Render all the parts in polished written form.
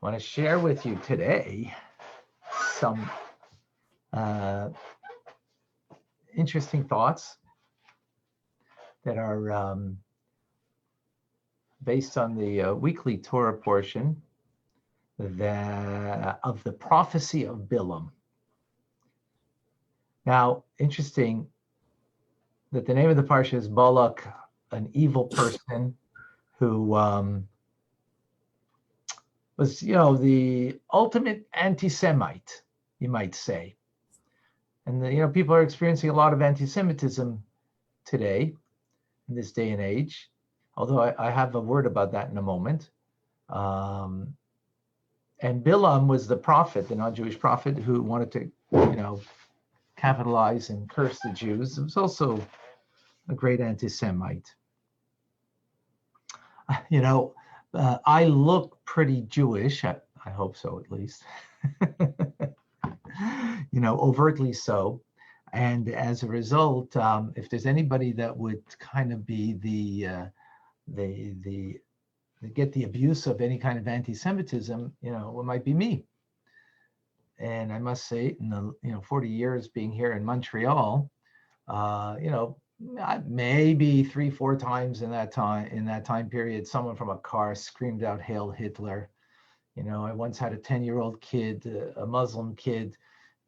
want to share with you today some interesting thoughts that are based on the weekly Torah portion of the prophecy of Bilam. Now, interesting that the name of the parsha is Balak, an evil person who was, the ultimate anti-Semite, you might say. And, people are experiencing a lot of anti-Semitism today, in this day and age, although I have a word about that in a moment. And Bilam was the prophet, the non-Jewish prophet, who wanted to, capitalize and curse the Jews. It was also a great anti-Semite. I look pretty Jewish. I hope so, at least. Overtly so. And as a result, if there's anybody that would kind of be get the abuse of any kind of anti-Semitism, it might be me. And I must say, in the 40 years being here in Montreal, maybe 3-4 times in that time period, someone from a car screamed out "Hail Hitler." I once had a 10-year-old kid, a Muslim kid,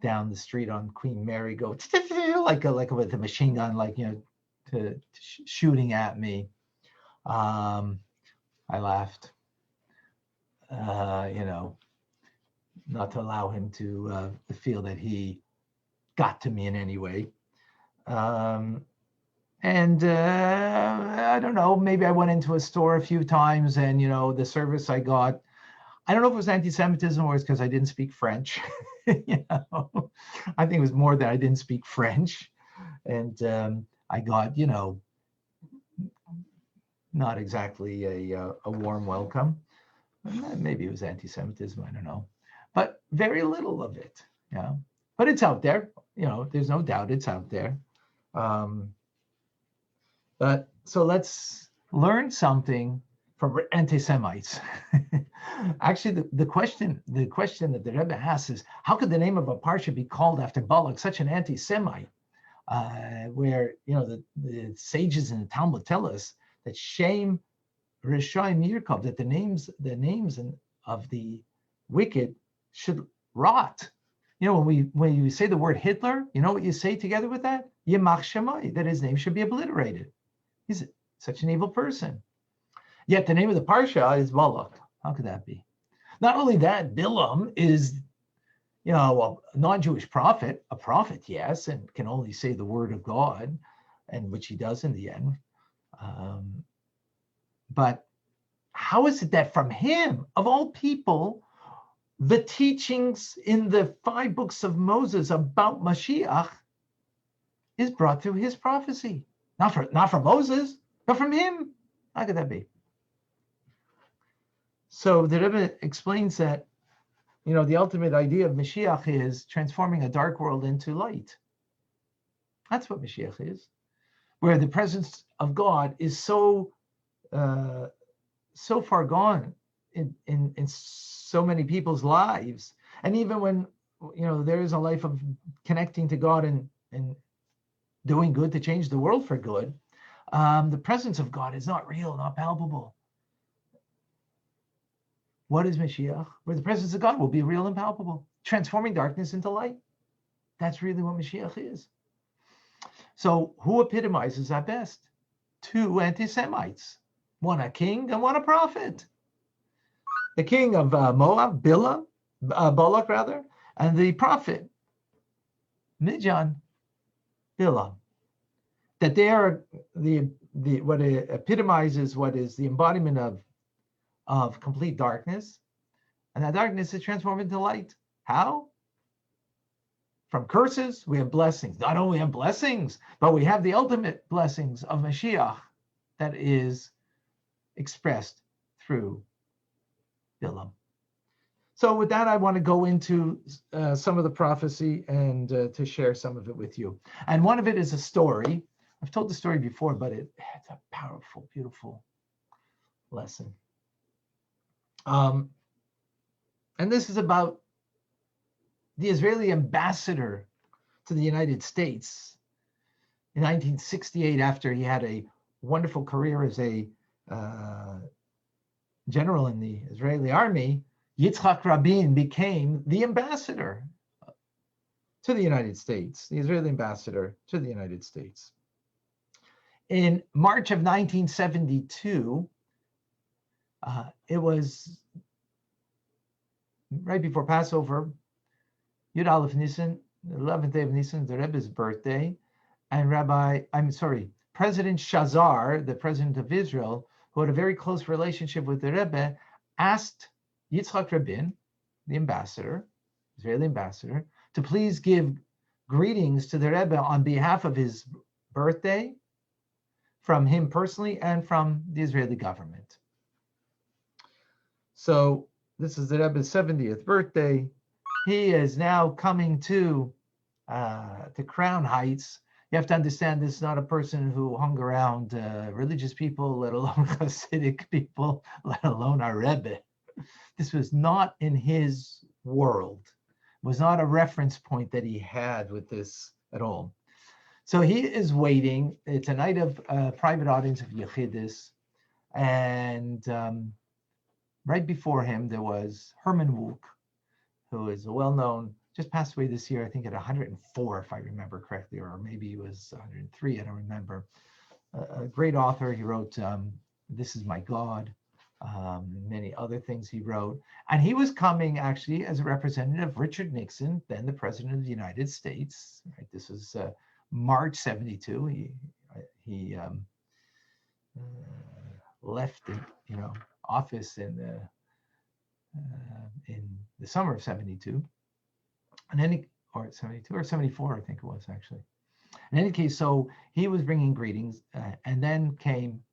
down the street on Queen Mary go like with a machine gun, shooting at me. I laughed, not to allow him to feel that he got to me in any way. And I don't know, maybe I went into a store a few times and, the service I got, I don't know if it was anti-Semitism or it's because I didn't speak French. I think it was more that I didn't speak French. And I got, not exactly a warm welcome. Maybe it was anti-Semitism, I don't know. But very little of it, But it's out there, there's no doubt it's out there. But so let's learn something from anti-Semites. Actually, the question that the Rebbe asks is, how could the name of a parsha be called after Balak, such an anti-Semite? Where the sages in the Talmud tell us that Shem Rishayim Yirkov, that the names of the wicked should rot. When you say the word Hitler, you know what you say together with that? Yemach Shemai, that his name should be obliterated. He's such an evil person. Yet the name of the parsha is Balak. How could that be? Not only that, Bilam is, a non-Jewish prophet, a prophet, yes, and can only say the word of God, and which he does in the end. But how is it that from him, of all people, the teachings in the 5 books of Moses about Mashiach is brought through his prophecy? Not from Moses, but from him. How could that be? So the Rebbe explains that, the ultimate idea of Mashiach is transforming a dark world into light. That's what Mashiach is, where the presence of God is so far gone in so many people's lives. And even when, there is a life of connecting to God and doing good to change the world for good, the presence of God is not real, not palpable. What is Mashiach? Where the presence of God will be real and palpable, transforming darkness into light. That's really what Mashiach is. So who epitomizes that best? 2 anti-Semites, one a king and one a prophet. The king of Moab, Balak rather, and the prophet, Midian, Bilam. That they are what it epitomizes what is the embodiment of complete darkness, and that darkness is transformed into light. How? From curses, we have blessings. Not only have blessings, but we have the ultimate blessings of Mashiach that is expressed through Bilam. So with that, I want to go into some of the prophecy and to share some of it with you. And one of it is a story. I've told the story before, but it's a powerful, beautiful lesson. And this is about the Israeli ambassador to the United States in 1968, after he had a wonderful career as a general in the Israeli army. Yitzchak Rabin became the ambassador to the United States, the Israeli ambassador to the United States. In March of 1972, it was right before Passover, Yud Aleph Nisan, the 11th day of Nisan, the Rebbe's birthday, and President Shazar, the president of Israel, who had a very close relationship with the Rebbe, asked Yitzchak Rabin, the ambassador, Israeli ambassador, to please give greetings to the Rebbe on behalf of his birthday, from him personally and from the Israeli government. So this is the Rebbe's 70th birthday. He is now coming to Crown Heights. You have to understand, this is not a person who hung around religious people, let alone Hasidic people, let alone our Rebbe. This was not in his world. It was not a reference point that he had with this at all. So he is waiting. It's a night of private audience of Yechidus. And right before him, there was Herman Wouk, who is a well-known, just passed away this year, I think at 104, if I remember correctly, or maybe he was 103, I don't remember. A great author. He wrote This Is My God, many other things he wrote. And he was coming actually as a representative of Richard Nixon, then the President of the United States. Right? This was March 72. He left the office in the summer of 72. And then or 72 or 74, I think it was actually. In any case, so he was bringing greetings, and then came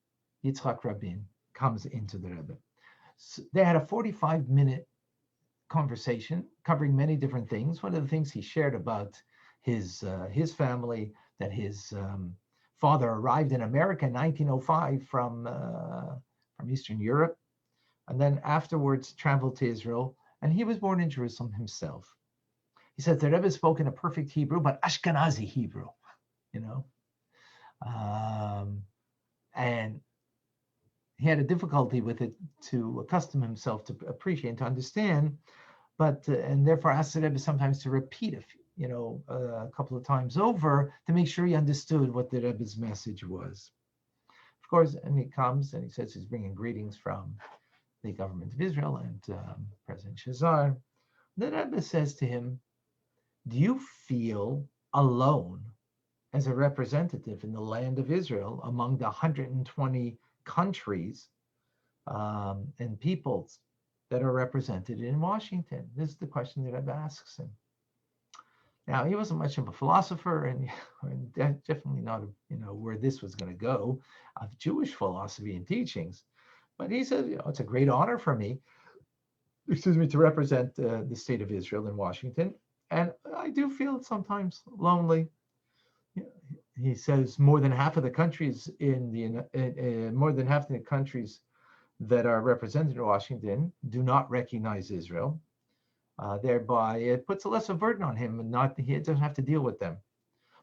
Yitzchak Rabin, comes into the Rebbe. So they had a 45-minute conversation covering many different things. One of the things he shared about his family, that his father arrived in America in 1905 from Eastern Europe, and then afterwards traveled to Israel, and he was born in Jerusalem himself. He says the Rebbe spoke in a perfect Hebrew, but Ashkenazi Hebrew, and he had a difficulty with it to accustom himself to appreciate and to understand, but and therefore asked the Rebbe sometimes to repeat a couple of times over to make sure he understood what the Rebbe's message was. Of course, and he comes and he says he's bringing greetings from the government of Israel and President Shazar. The Rebbe says to him, do you feel alone as a representative in the land of Israel among the 120 countries and peoples that are represented in Washington? This is the question that Rebbe asks him. Now, he wasn't much of a philosopher, and definitely not, where this was going to go, of Jewish philosophy and teachings. But he said, it's a great honor for me, to represent the state of Israel in Washington. And I do feel sometimes lonely. He says more than half of the countries more than half of the countries that are represented in Washington do not recognize Israel. Thereby, it puts a lesser burden on him, and he doesn't have to deal with them.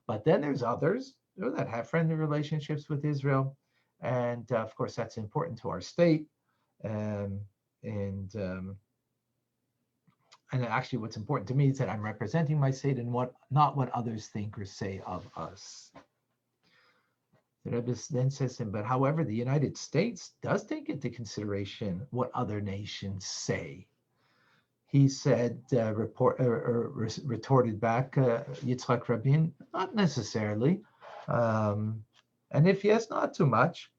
But then there's others that have friendly relationships with Israel, and of course that's important to our state. And actually, what's important to me is that I'm representing my state and not what others think or say of us. The Rebbe then says to him, but however, the United States does take into consideration what other nations say. He said, retorted back, Yitzchak Rabin, not necessarily. And if yes, not too much.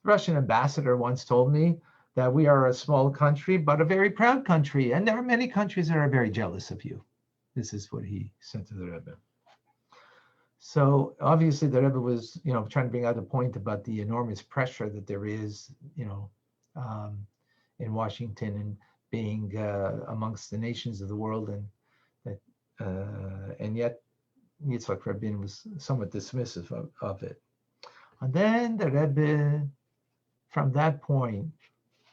The Russian ambassador once told me that we are a small country, but a very proud country. And there are many countries that are very jealous of you. This is what he said to the Rebbe. So obviously the Rebbe was, trying to bring out a point about the enormous pressure that there is, in Washington, and being amongst the nations of the world, and yet Yitzchak Rabin was somewhat dismissive of it. And then the Rebbe, from that point,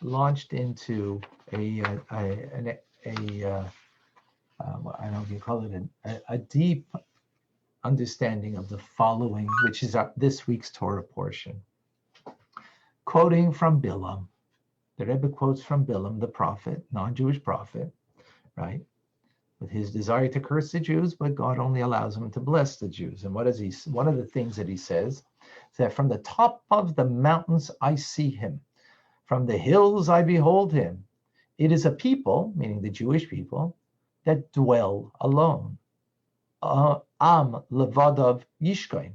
launched into an I don't know if you call it a deep understanding of the following, which is this week's Torah portion. Quoting from Bilam, the Rebbe quotes from Bilam, the prophet, non-Jewish prophet, right? With his desire to curse the Jews, but God only allows him to bless the Jews. And what is he? One of the things that he says is that from the top of the mountains I see him, from the hills I behold him. It is a people, meaning the Jewish people, that dwell alone. Am levadav yishkain,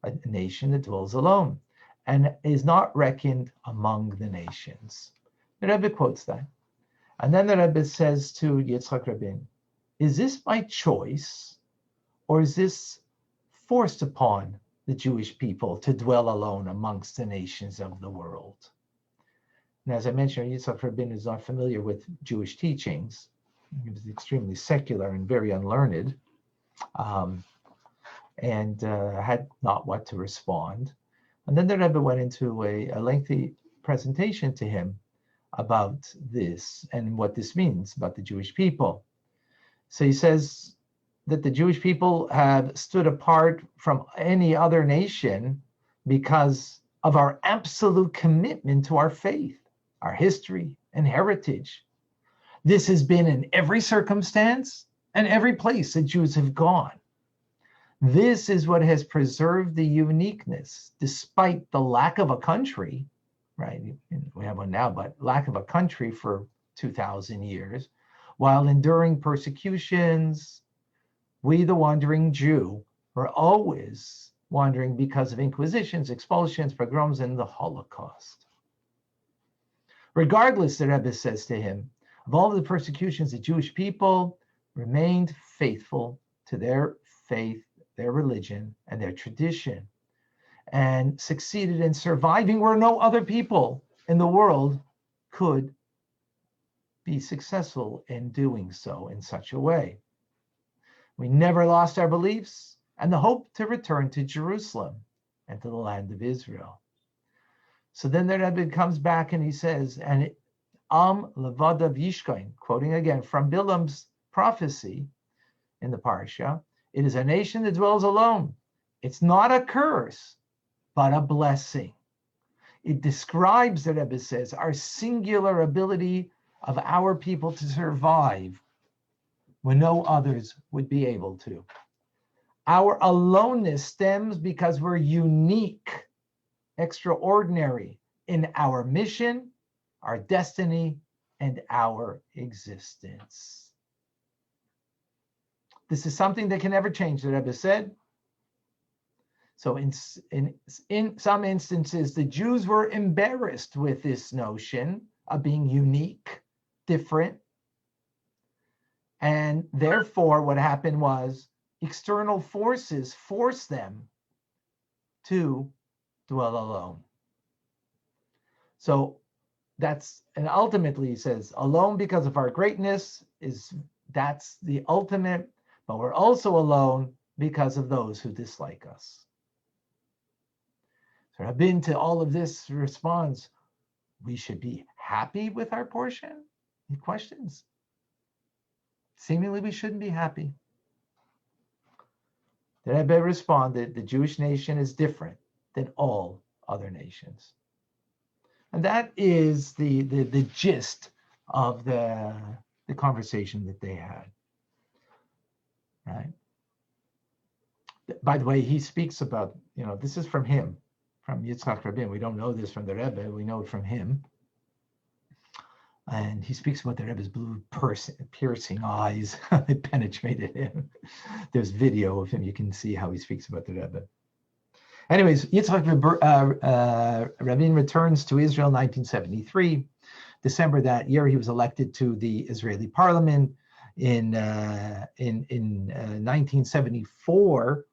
a nation that dwells alone, and is not reckoned among the nations. The Rebbe quotes that. And then the Rebbe says to Yitzchak Rabin, is this by choice, or is this forced upon the Jewish people to dwell alone amongst the nations of the world? And as I mentioned, Yitzchak Rabin is not familiar with Jewish teachings. He was extremely secular and very unlearned, and had not what to respond. And then the Rebbe went into a lengthy presentation to him about this and what this means about the Jewish people. So he says that the Jewish people have stood apart from any other nation because of our absolute commitment to our faith, our history and heritage. This has been in every circumstance and every place that Jews have gone. This is what has preserved the uniqueness, despite the lack of a country, right? We have one now, but lack of a country for 2,000 years, while enduring persecutions. We, the wandering Jew, were always wandering because of inquisitions, expulsions, pogroms, and the Holocaust. Regardless, the Rebbe says to him, of all the persecutions, the Jewish people remained faithful to their faith, their religion, and their tradition, and succeeded in surviving where no other people in the world could be successful in doing so in such a way. We never lost our beliefs and the hope to return to Jerusalem and to the land of Israel. So then the Rebbe comes back and he says, and Am levadav yishkain, quoting again from Bilam's prophecy in the Parsha, it is a nation that dwells alone. It's not a curse, but a blessing. It describes, the Rebbe says, our singular ability of our people to survive when no others would be able to. Our aloneness stems because we're unique, extraordinary in our mission, our destiny, and our existence. This is something that can never change, the Rebbe said. So in some instances, the Jews were embarrassed with this notion of being unique, different. And therefore, what happened was external forces forced them to dwell alone. So and ultimately he says, alone because of our greatness, that's the ultimate, but we're also alone because of those who dislike us. So Rabin to all of this responds, we should be happy with our portion? He questions. Seemingly we shouldn't be happy. The Rebbe responded, the Jewish nation is different than all other nations. And that is the gist of the conversation that they had. Right? By the way, he speaks about, this is from him, from Yitzchak Rabin. We don't know this from the Rebbe, we know it from him. And he speaks about the Rebbe's blue piercing eyes that penetrated him. There's video of him. You can see how he speaks about the Rebbe. Anyways, Yitzchak Rabin returns to Israel in 1973. December that year, he was elected to the Israeli parliament. In 1974,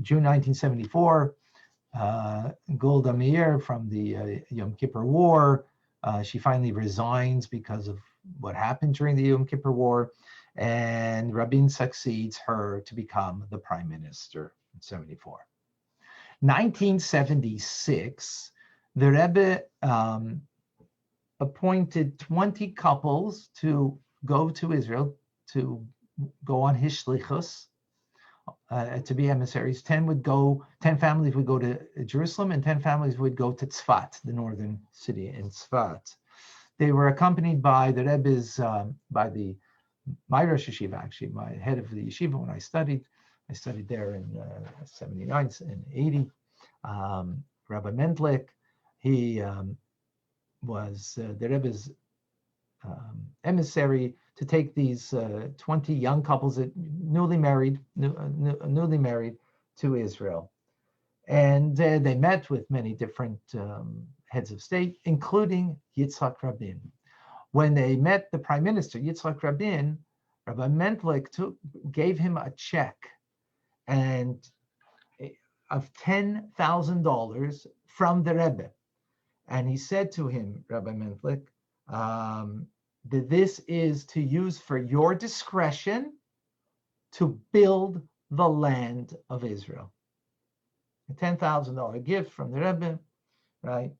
June 1974, Golda Meir from the Yom Kippur War, she finally resigns because of what happened during the Yom Kippur War, and Rabin succeeds her to become the prime minister in 74. 1976, the Rebbe appointed 20 couples to go to Israel to go on his shlichus, to be emissaries. 10 families would go to Jerusalem, and 10 families would go to Tzfat, the northern city in Tzfat. They were accompanied by the Rebbe's, my Rosh Yeshiva, actually, my head of the yeshiva when I studied there in 79 and 80, Rabbi Mentlik. He was the Rebbe's emissary to take these 20 young couples that newly married to Israel. And they met with many different heads of state, including Yitzchak Rabin. When they met the prime minister, Yitzchak Rabin, Rabbi Mentlik gave him a check of $10,000 from the Rebbe. And he said to him, Rabbi Mentlik, that this is to use for your discretion to build the land of Israel. A $10,000 gift from the Rebbe, right?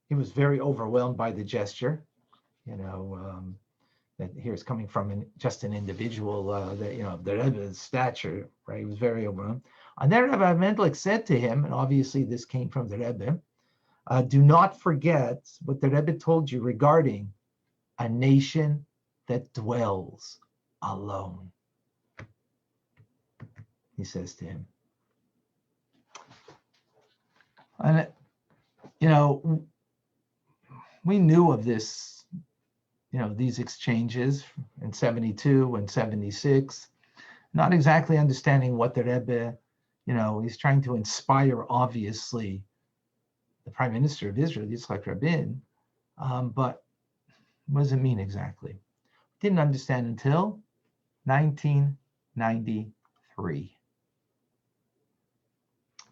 He was very overwhelmed by the gesture, that here's coming from just an individual, the Rebbe's stature, right? He was very overwhelmed. And then Rabbi Mentlik said to him, and obviously this came from the Rebbe, do not forget what the Rebbe told you regarding a nation that dwells alone. He says to him. And, we knew of this, these exchanges in 72 and 76, not exactly understanding what the Rebbe, he's trying to inspire, obviously, the Prime Minister of Israel, Yitzchak Rabin, but what does it mean exactly? Didn't understand until 1993.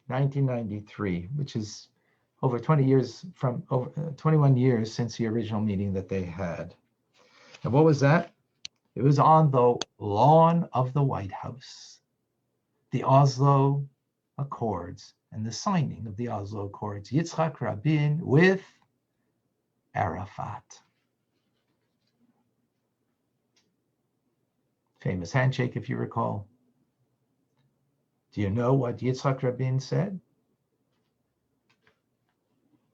1993, which is over 21 years since the original meeting that they had. And what was that? It was on the lawn of the White House, the Oslo Accords, and the signing of the Oslo Accords, Yitzchak Rabin with Arafat. Famous handshake, if you recall. Do you know what Yitzchak Rabin said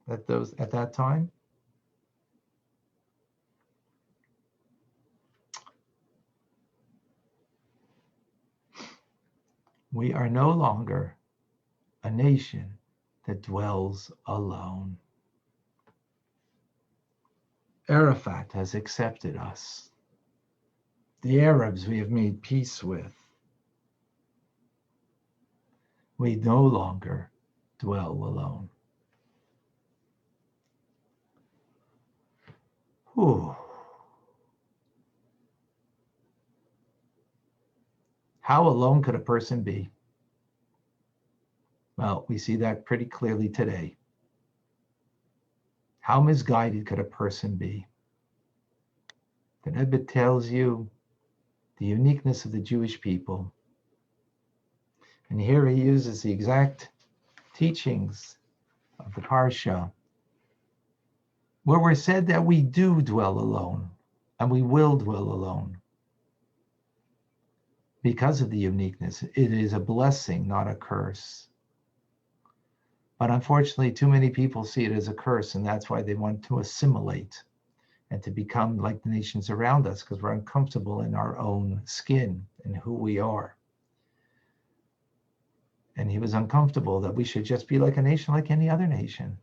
at that time? We are no longer a nation that dwells alone. Arafat has accepted us. The Arabs we have made peace with. We no longer dwell alone. Whew. How alone could a person be? Well, we see that pretty clearly today. How misguided could a person be? The Rebbe tells you the uniqueness of the Jewish people. And here he uses the exact teachings of the Parsha, where we're said that we do dwell alone, and we will dwell alone. Because of the uniqueness, it is a blessing, not a curse. But unfortunately, too many people see it as a curse, and that's why they want to assimilate and to become like the nations around us, because we're uncomfortable in our own skin and who we are. And he was uncomfortable that we should just be like a nation like any other nation.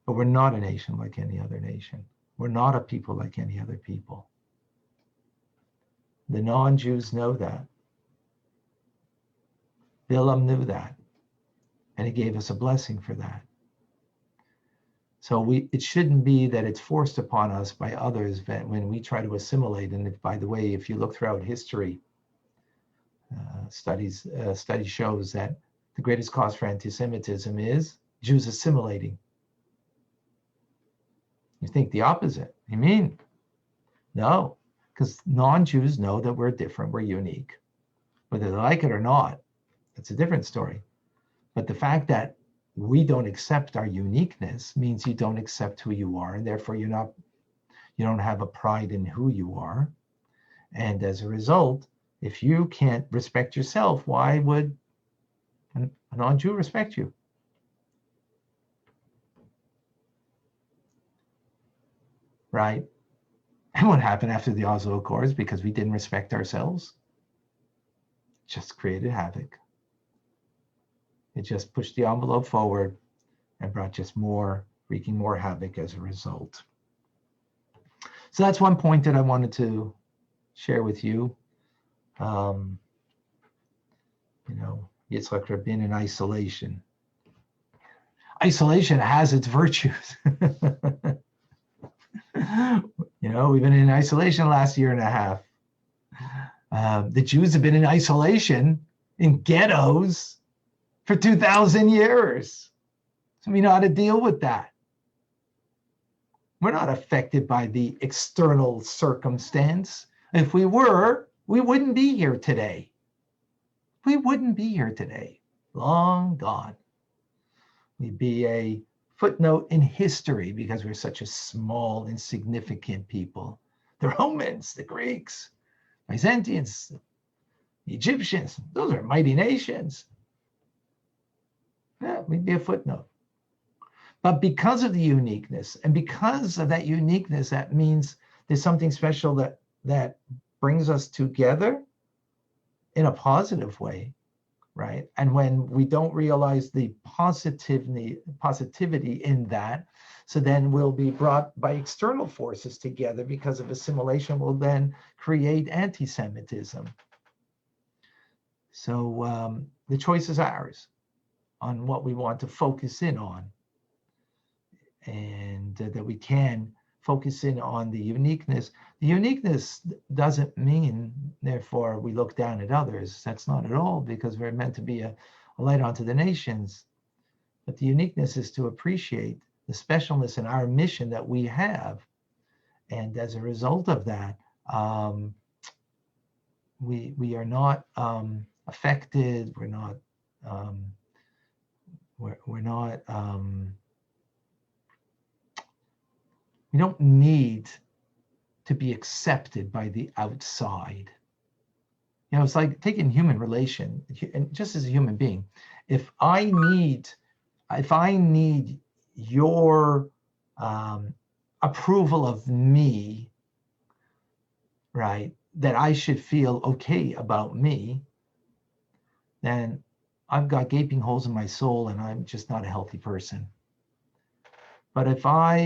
But we're not a nation like any other nation. We're not a people like any other people. The non-Jews know that. Bilam knew that. And he gave us a blessing for that. So it shouldn't be that it's forced upon us by others when we try to assimilate. And by the way, if you look throughout history, study shows that the greatest cause for anti-Semitism is Jews assimilating. You think the opposite. You mean? No, because non-Jews know that we're different, we're unique. Whether they like it or not, it's a different story. But the fact that we don't accept our uniqueness means you don't accept who you are, and therefore you're You don't have a pride in who you are. And as a result, if you can't respect yourself, why would a non-Jew respect you? Right? And what happened after the Oslo Accords? Because we didn't respect ourselves, just created havoc. It just pushed the envelope forward and brought just wreaking more havoc as a result. So that's one point that I wanted to share with you. Yitzchak Rabin in isolation. Isolation has its virtues. We've been in isolation the last year and a half. The Jews have been in isolation in ghettos for 2,000 years. So we know how to deal with that. We're not affected by the external circumstance. If we were, we wouldn't be here today. We wouldn't be here today. Long gone. We'd be a footnote in history because we're such a small, insignificant people. The Romans, the Greeks, Byzantines, the Egyptians, those are mighty nations. Yeah, we'd be a footnote. But because of the uniqueness, and because of that uniqueness, that means there's something special that brings us together in a positive way, right? And when we don't realize the positivity in that, so then we'll be brought by external forces together because of assimilation will then create anti-Semitism. So the choice is ours on what we want to focus in on. And that we can focus in on the uniqueness. The uniqueness doesn't mean, therefore, we look down at others. That's not at all, because we're meant to be a light unto the nations. But the uniqueness is to appreciate the specialness in our mission that we have. And as a result of that, we are not affected. We're not. We're not. We don't need to be accepted by the outside. It's like taking human relation, and just as a human being, if I need your approval of me, right, that I should feel okay about me, then I've got gaping holes in my soul and I'm just not a healthy person. But if I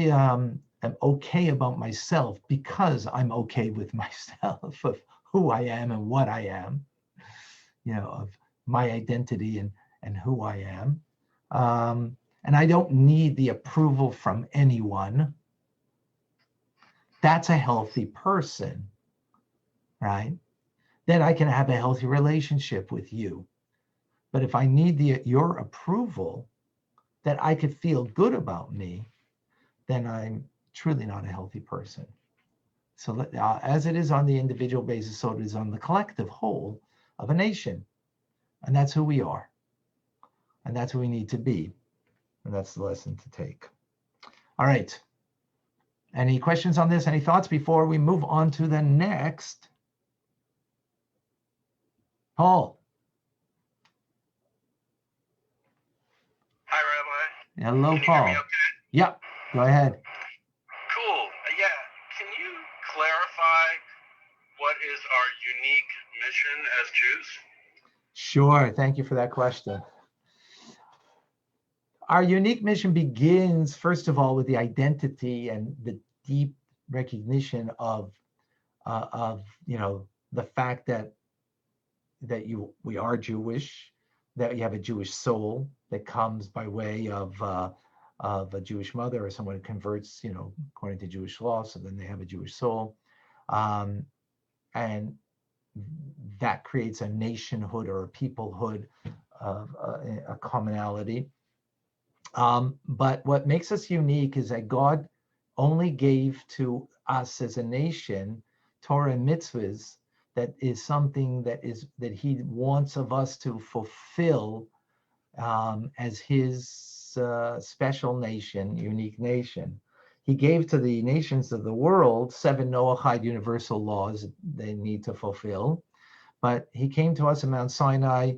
am okay about myself because I'm okay with myself, of who I am and what I am, of my identity and who I am, and I don't need the approval from anyone, that's a healthy person, right? Then I can have a healthy relationship with you. But if I need your approval, that I could feel good about me, then I'm truly not a healthy person. So as it is on the individual basis, so it is on the collective whole of a nation. And that's who we are. And that's who we need to be. And that's the lesson to take. All right. Any questions on this? Any thoughts before we move on to the next? Paul. Hi, Rabbi. Hello, Can Paul. you hear me okay? Yep. Go ahead. Cool. Yeah. Can you clarify what is our unique mission as Jews? Sure. Thank you for that question. Our unique mission begins, first of all, with the identity and the deep recognition of the fact that we are Jewish, that you have a Jewish soul that comes by way of a Jewish mother or someone who converts, according to Jewish law, so then they have a Jewish soul, and that creates a nationhood or a peoplehood of a commonality. But what makes us unique is that God only gave to us as a nation Torah and mitzvahs that is something that he wants of us to fulfill as his special nation, unique nation. he gave to the nations of the world 7 Noahide universal laws they need to fulfill. But he came to us in Mount Sinai,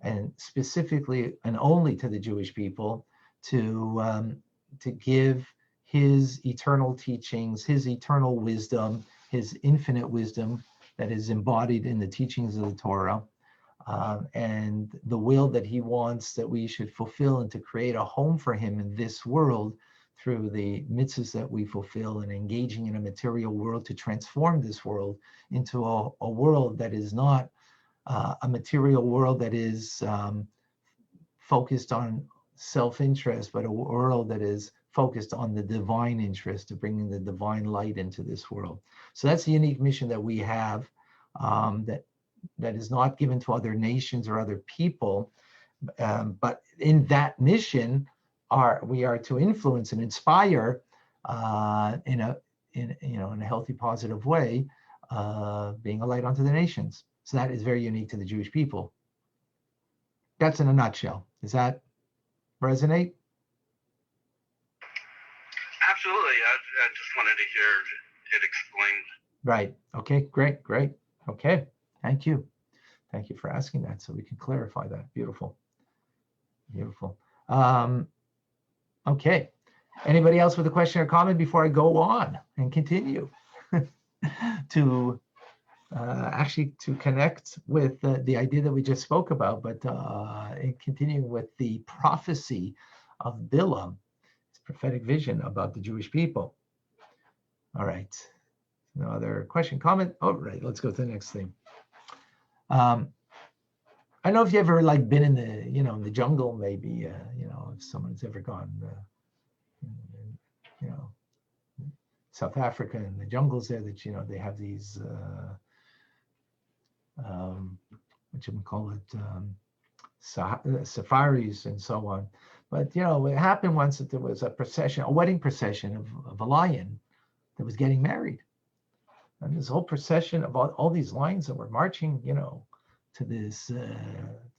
and specifically and only to the Jewish people, to give his eternal teachings, his eternal wisdom, his infinite wisdom that is embodied in the teachings of the Torah, and the will that he wants that we should fulfill, and to create a home for him in this world through the mitzvahs that we fulfill, and engaging in a material world to transform this world into a world that is not a material world that is focused on self-interest, but a world that is focused on the divine interest of bringing the divine light into this world. So that's the unique mission that we have, that is not given to other nations or other people. But in that mission, we are to influence and inspire in a healthy, positive way, being a light unto the nations. So that is very unique to the Jewish people. That's in a nutshell. Does that resonate? Absolutely. I just wanted to hear it explained. Right. Okay. Great. Okay. Thank you for asking that, so we can clarify that. Beautiful. Okay. Anybody else with a question or comment before I go on and continue to actually to connect with the idea that we just spoke about, but continuing with the prophecy of Bilam, his prophetic vision about the Jewish people. All right. No other question, comment? All right, let's go to the next thing. I don't know if you ever been in the in the jungle, maybe if someone's ever gone South Africa and the jungles there, that they have these what you call it, safaris and so on. But it happened once that there was a wedding procession of a lion that was getting married, and this whole procession of all these lions that were marching, to this the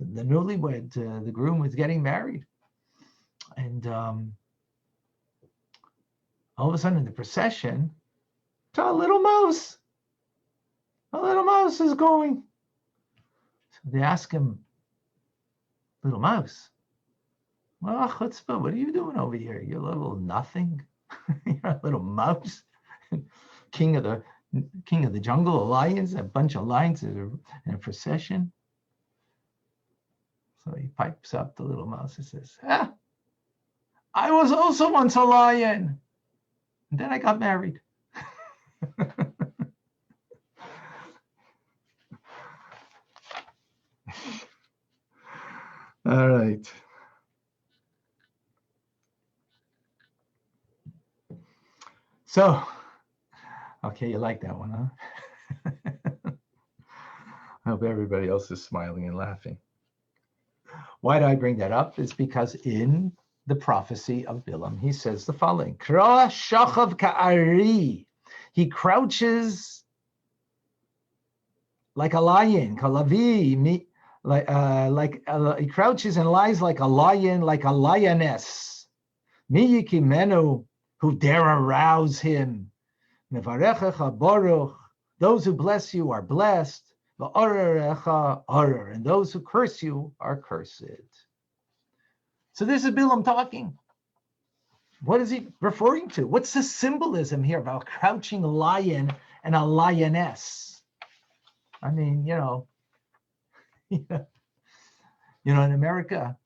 newlywed, the groom was getting married, and all of a sudden in the procession, a little mouse is going. So they ask him, little mouse, well, chutzpah, what are you doing over here? You're a little nothing. You're a little mouse. King of the jungle, lions, a bunch of lions in a procession. So he pipes up the little mouse and says, I was also once a lion, and then I got married. All right. So, okay, you like that one, huh? I hope everybody else is smiling and laughing. Why do I bring that up? It's because in the prophecy of Bilam, he says the following: Kra shachav ka'ari. He crouches like a lion, kalavi, he crouches and lies like a lion, like a lioness. Mi yikimenu, who dare arouse him. Mevarechecha baruch, those who bless you are blessed. Va'arerecha arer, and those who curse you are cursed. So this is Bilam talking. What is he referring to? What's the symbolism here about a crouching lion and a lioness? I mean, in America,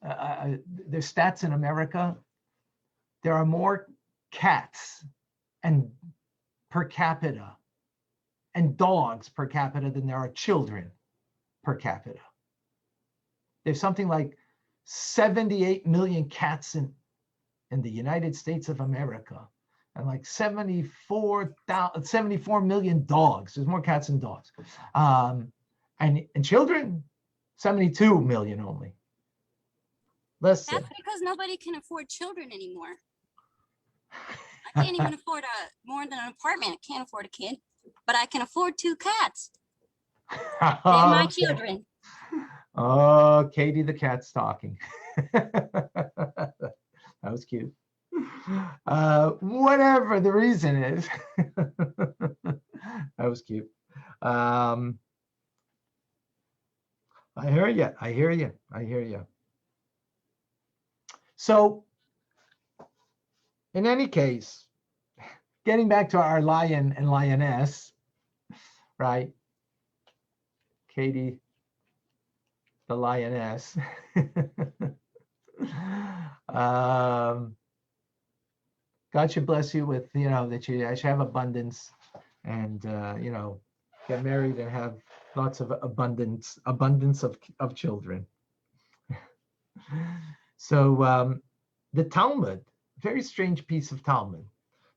there's stats in America. There are more cats and per capita and dogs per capita than there are children per capita. There's something like 78 million cats in the United States of America, and like 74 million dogs. There's more cats than dogs. And children, 72 million only. Listen. That's because nobody can afford children anymore. I can't even afford more than an apartment. I can't afford a kid, but I can afford 2 cats. They're my children. Oh, Katie the cat's talking. That was cute. Whatever the reason is. That was cute. I hear you. So, in any case, getting back to our lion and lioness, right? Katie, the lioness. God should bless you with, that you should have abundance and, get married and have lots of abundance of children. So the Talmud, very strange piece of Talmud,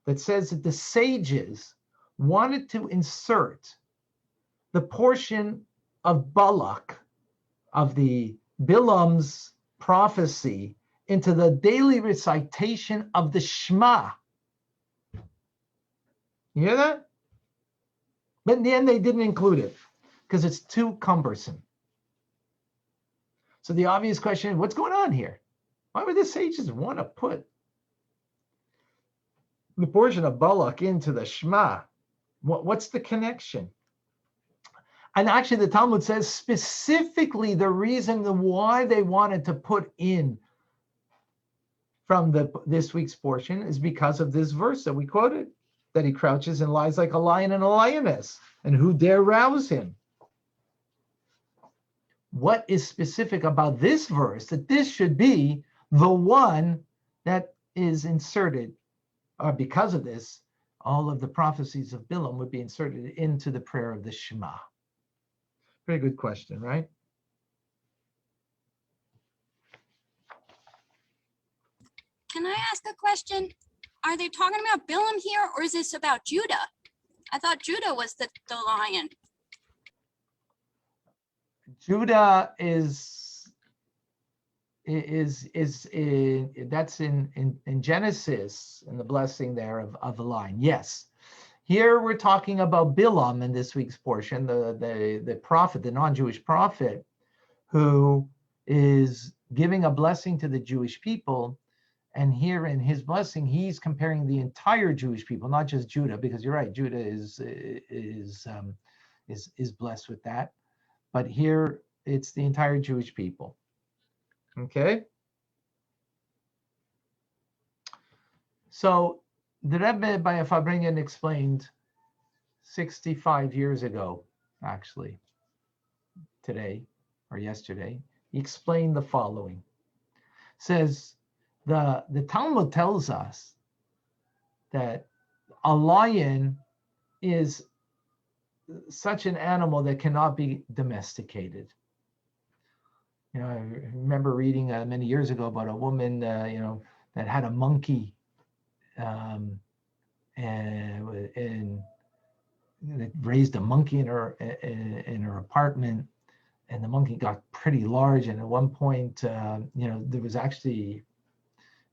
that says that the sages wanted to insert the portion of Balak, of the Bilam's prophecy, into the daily recitation of the Shema. You hear that? But in the end, they didn't include it because it's too cumbersome. So the obvious question is, what's going on here? Why would the sages want to put the portion of Balak into the Shema? What's the connection? And actually, the Talmud says specifically the reason why they wanted to put in from this week's portion is because of this verse that we quoted, that he crouches and lies like a lion and a lioness, and who dare rouse him? What is specific about this verse that this should be the one that is inserted, or because of this, all of the prophecies of Bilam would be inserted into the prayer of the Shema? Very good question, right? Can I ask a question? Are they talking about Bilam here, or is this about Judah? I thought Judah was the lion. Judah is that's in Genesis, in the blessing there of the lion. Yes. Here we're talking about Bilam in this week's portion, the prophet, the non-Jewish prophet, who is giving a blessing to the Jewish people. And here in his blessing, he's comparing the entire Jewish people, not just Judah, because you're right, Judah is blessed with that. But here it's the entire Jewish people. Okay. So the Rebbe by Fabringen explained 65 years ago, actually, today or yesterday, he explained the following. Says the Talmud tells us that a lion is such an animal that cannot be domesticated. I remember reading many years ago about a woman, that had a monkey, and that raised a monkey in her apartment, and the monkey got pretty large. And at one point, there was actually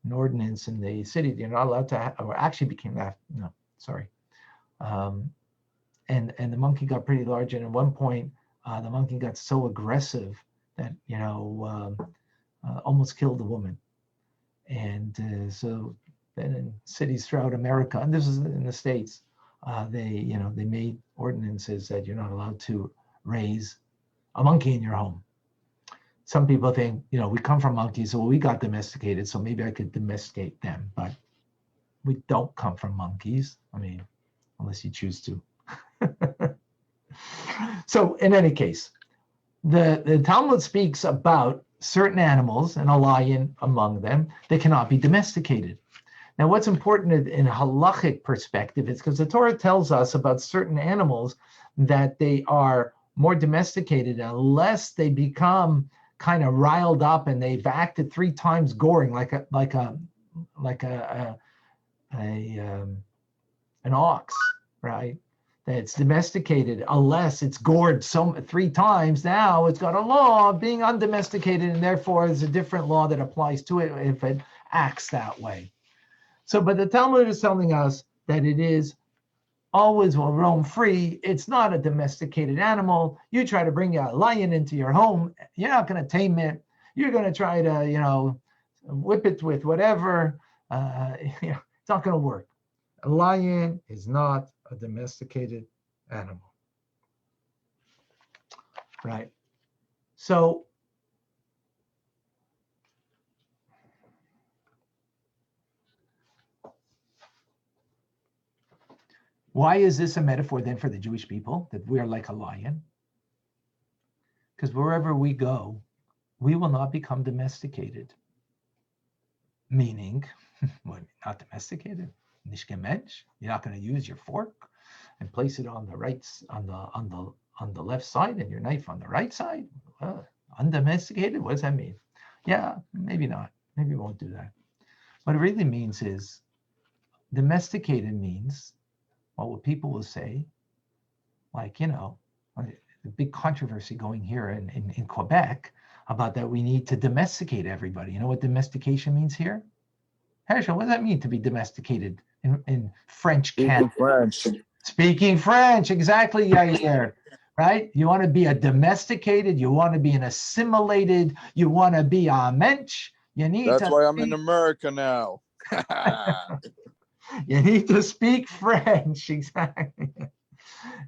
an ordinance in the city that you're not allowed to have, or actually became that. No, sorry. And the monkey got pretty large, and at one point, the monkey got so aggressive that almost killed the woman. And so then in cities throughout America, and this is in the States, they made ordinances that you're not allowed to raise a monkey in your home. Some people think, we come from monkeys, so we got domesticated, so maybe I could domesticate them, but we don't come from monkeys. I mean, unless you choose to. So in any case, the Talmud speaks about certain animals, and a lion among them, that cannot be domesticated. Now, what's important in a halachic perspective is because the Torah tells us about certain animals that they are more domesticated unless they become kind of riled up and they've acted 3 times goring, like an ox, right? That's domesticated unless it's gored 3 times. Now it's got a law of being undomesticated, and therefore there's a different law that applies to it if it acts that way. So, but the Talmud is telling us that it is always will roam free. It's not a domesticated animal. You try to bring a lion into your home, you're not going to tame it. You're going to try to, whip it with whatever, It's not going to work. A lion is not a domesticated animal, right? So why is this a metaphor then for the Jewish people, that we are like a lion? Because wherever we go, we will not become domesticated. Meaning, not domesticated, nicht gemensch. You're not going to use your fork and place it on the right, on the left side, and your knife on the right side. Undomesticated. What does that mean? Yeah, maybe not. Maybe we won't do that. What it really means is, domesticated means, well, what people will say, like, the big controversy going here in Quebec about that we need to domesticate everybody. You know what domestication means here? Herschel, what does that mean to be domesticated in French Canada? Speaking French, exactly, Yair. Right? You want to be a domesticated, you want to be an assimilated, you want to be a mensch. You need That's why I'm in America now. You need to speak French, exactly.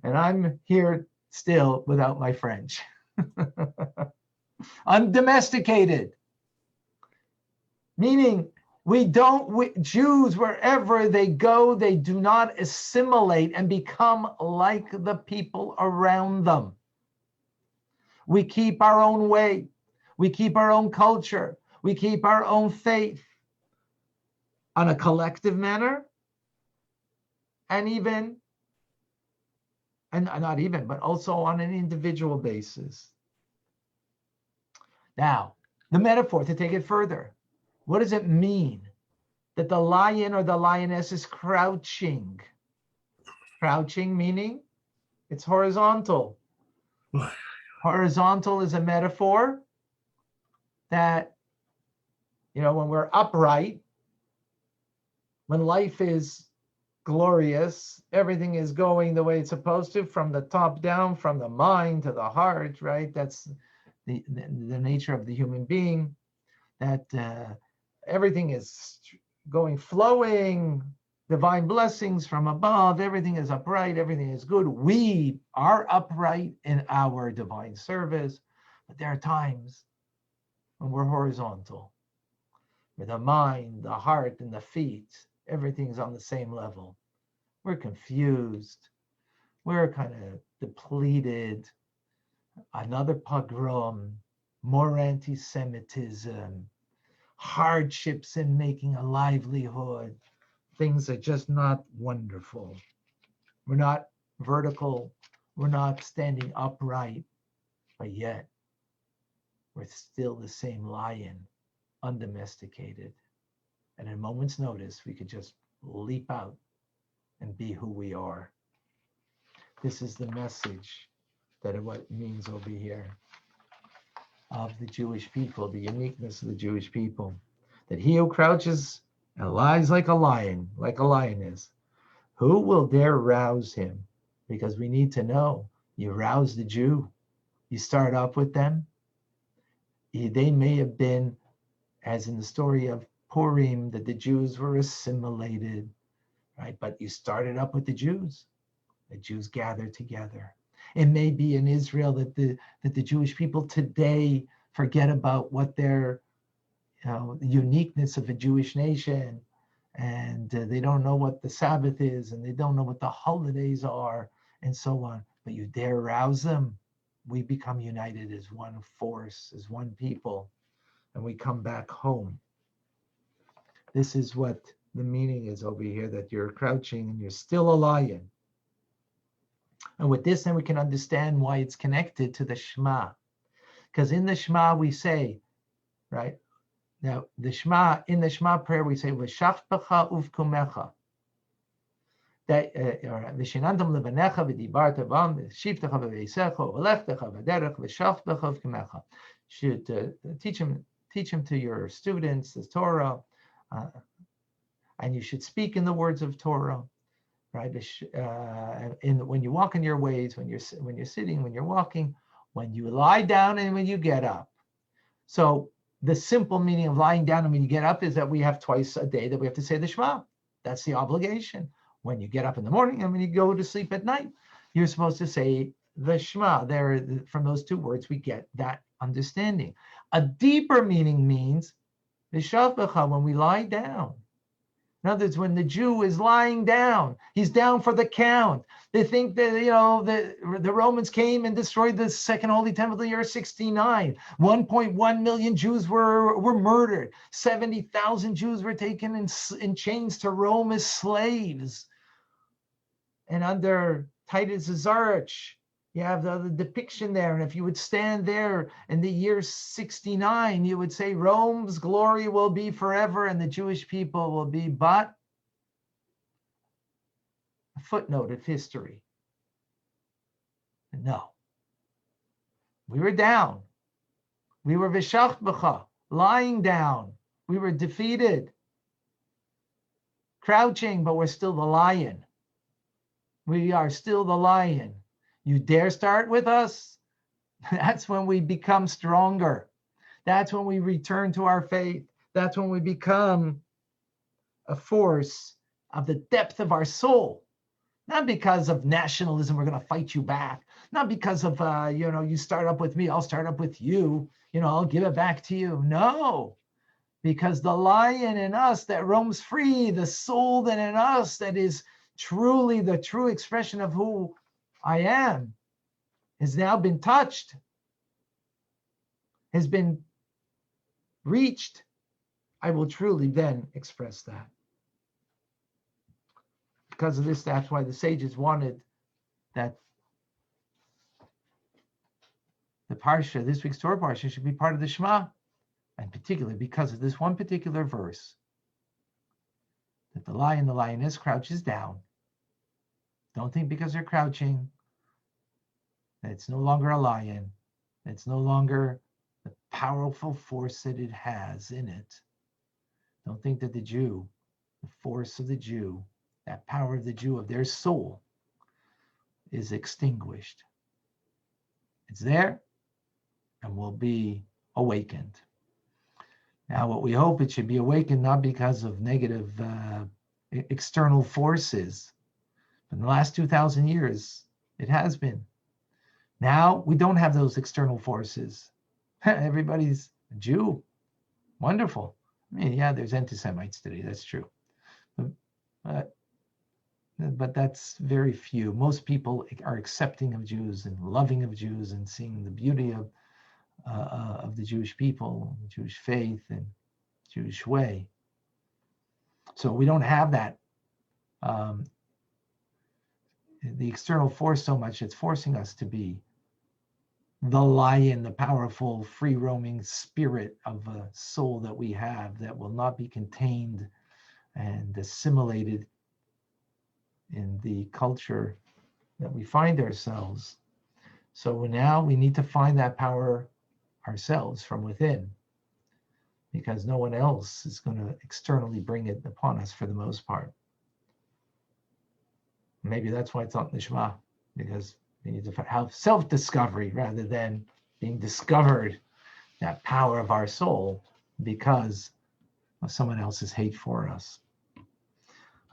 And I'm here still without my French. Undomesticated. Meaning, Jews, wherever they go, they do not assimilate and become like the people around them. We keep our own way. We keep our own culture. We keep our own faith on a collective manner, and not even, but also on an individual basis. Now, the metaphor, to take it further, what does it mean that the lion or the lioness is crouching? Crouching meaning it's horizontal. Horizontal is a metaphor that, when we're upright, when life is glorious, everything is going the way it's supposed to, from the top down, from the mind to the heart, right? That's the nature of the human being, that everything is flowing, divine blessings from above, everything is upright, everything is good. We are upright in our divine service, but there are times when we're horizontal, where the mind, the heart, and the feet, everything's on the same level. We're confused. We're kind of depleted. Another pogrom, more anti-Semitism, hardships in making a livelihood. Things are just not wonderful. We're not vertical. We're not standing upright, but yet we're still the same lion, undomesticated. And at a moment's notice, we could just leap out and be who we are. This is the message that what it means over here of the Jewish people, the uniqueness of the Jewish people, that he who crouches and lies like a lion, like a lioness, who will dare rouse him? Because we need to know, you rouse the Jew, you start up with them. They may have been, as in the story of Purim, that the Jews were assimilated, right? But you started up with the Jews. The Jews gathered together. It may be in Israel that the Jewish people today forget about what their the uniqueness of a Jewish nation, and they don't know what the Sabbath is, and they don't know what the holidays are, and so on. But you dare rouse them. We become united as one force, as one people, and we come back home. This is what the meaning is over here, that you're crouching and you're still a lion. And with this, then we can understand why it's connected to the Shema. Because in the Shema we say, right? Now, in the Shema prayer we say, V'shaftecha uvkumecha. V'shinantam levanecha v'dibarta bam, v'shiftecha v'veisecha, v'lechtecha v'derech, v'shaftecha uvkumecha. Should teach him to your students the Torah, and you should speak in the words of Torah, right? When you walk in your ways, when you're sitting, when you're walking, when you lie down, and when you get up. So the simple meaning of lying down and when you get up is that we have twice a day that we have to say the Shema. That's the obligation. When you get up in the morning and when you go to sleep at night, you're supposed to say the Shema. There, from those two words, we get that understanding. A deeper meaning means when we lie down. In other words, when the Jew is lying down, he's down for the count. They think that, the Romans came and destroyed the second Holy Temple in the year 69. 1.1 million Jews were murdered. 70,000 Jews were taken in chains to Rome as slaves. And under Titus's arch, you have the depiction there. And if you would stand there in the year 69, you would say Rome's glory will be forever and the Jewish people will be but a footnote of history. No. We were down. We were v'shachbcha, lying down. We were defeated. Crouching, but we're still the lion. We are still the lion. You dare start with us? That's when we become stronger. That's when we return to our faith. That's when we become a force of the depth of our soul. Not because of nationalism, we're going to fight you back. Not because of, you start up with me, I'll start up with you. I'll give it back to you. No, because the lion in us that roams free, the soul that in us that is truly the true expression of who I am, has now been touched, has been reached. I will truly then express that. Because of this, that's why the sages wanted that the Parsha, this week's Torah Parsha, should be part of the Shema, and particularly because of this one particular verse, that the lion, the lioness crouches down. Don't think because they're crouching, that it's no longer a lion. It's no longer the powerful force that it has in it. Don't think that the Jew, the force of the Jew, that power of the Jew, of their soul, is extinguished. It's there and will be awakened. Now, what we hope, it should be awakened not because of negative external forces. In the last 2,000 years, it has been. Now, we don't have those external forces. Everybody's a Jew. Wonderful. I mean, yeah, there's anti-Semites today. That's true. But that's very few. Most people are accepting of Jews and loving of Jews and seeing the beauty of the Jewish people, Jewish faith, and Jewish way. So we don't have that. The external force so much, it's forcing us to be the lion, the powerful, free-roaming spirit of a soul that we have that will not be contained and assimilated in the culture that we find ourselves. So now we need to find that power ourselves from within, because no one else is going to externally bring it upon us for the most part. Maybe that's why it's not in the Shema, because we need to have self-discovery rather than being discovered, that power of our soul, because of someone else's hate for us.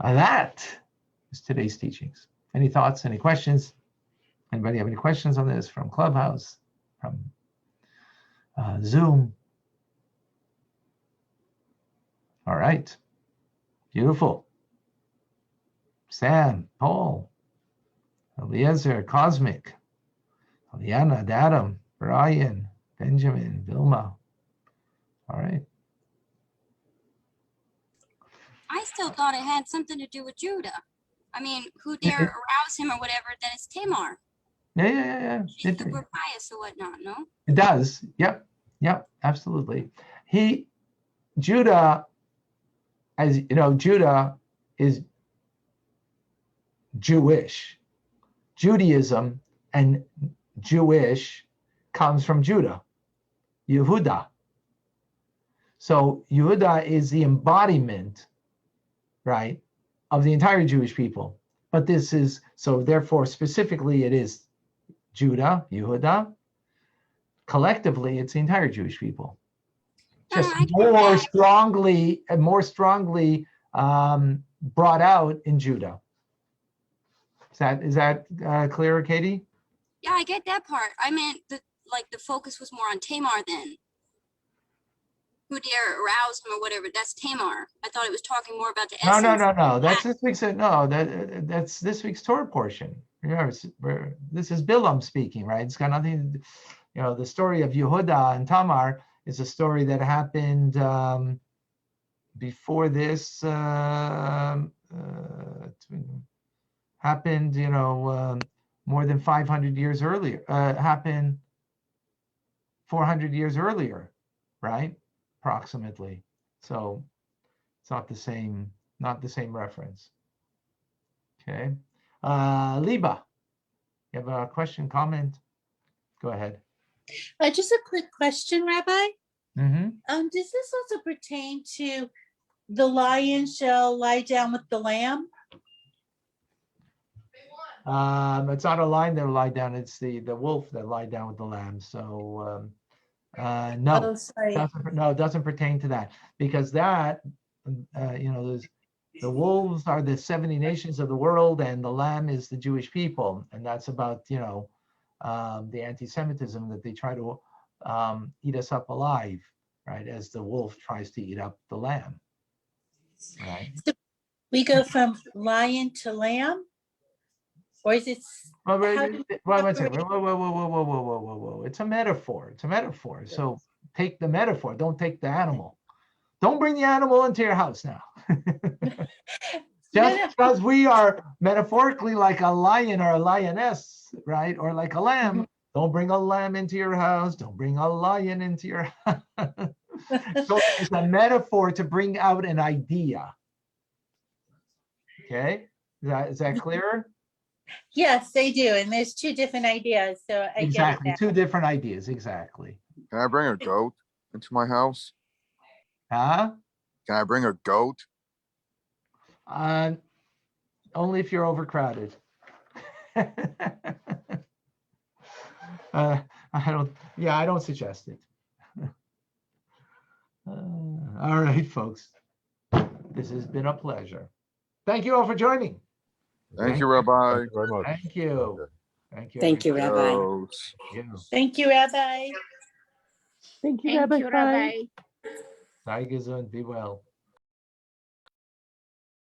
That is today's teachings. Any thoughts, any questions? Anybody have any questions on this from Clubhouse, from Zoom? All right. Beautiful. Sam, Paul, Eliezer, Cosmic, Eliana, Adam, Brian, Benjamin, Vilma. All right. I still thought it had something to do with Judah. I mean, who dare arouse him or whatever, then it's Tamar. Yeah. She's super pious or whatnot, no? It does. Yep, absolutely. Judah, as you know, Judah is Jewish. Judaism and Jewish comes from Judah, Yehuda. So Yehuda is the embodiment, right, of the entire Jewish people. But this is, so therefore specifically it is Judah, Yehuda. Collectively, it's the entire Jewish people. just I get more that. strongly brought out in Judah. Is that clearer, Katie? Yeah, I get that part. I meant the focus was more on Tamar then. Who dare arouse him or whatever? That's Tamar. I thought it was talking more about the essence. No. That's this week's that's this week's Torah portion. This is Bilam speaking, right? It's got nothing. The story of Yehuda and Tamar is a story that happened before this. Happened, more than 500 years earlier. Happened 400 years earlier, right? Approximately. So it's not the same reference. Okay. Liba, you have a question, comment? Go ahead. Just a quick question, Rabbi. Mm-hmm. Does this also pertain to the lion shall lie down with the lamb? It's not a lion that lie down, it's the wolf that lie down with the lamb. So no, Oh, sorry. it doesn't pertain to that, because that the wolves are the 70 nations of the world, and the lamb is the Jewish people, and that's about the anti-Semitism that they try to eat us up alive, right? As the wolf tries to eat up the lamb, right? So we go from lion to lamb, or is it? Well, one second. Whoa. It's a metaphor. So take the metaphor. Don't take the animal. Don't bring the animal into your house now. Just because we are metaphorically like a lion or a lioness, right? Or like a lamb. Don't bring a lamb into your house. Don't bring a lion into your house. So it's a metaphor to bring out an idea. Okay? Is that clearer? Yes, they do. And there's two different ideas. So I Exactly. get it now. Two different ideas. Exactly. Can I bring a goat into my house? Huh? Can I bring a goat? Only if you're overcrowded. I don't suggest it. All right, folks. This has been a pleasure. Thank you all for joining. Thank you, Rabbi. Thank you very much. Thank you. Thank you. Thank you, Rabbi. Goats. Thank you, Rabbi. Thank you, Rabbi. Sei gesund. Be well.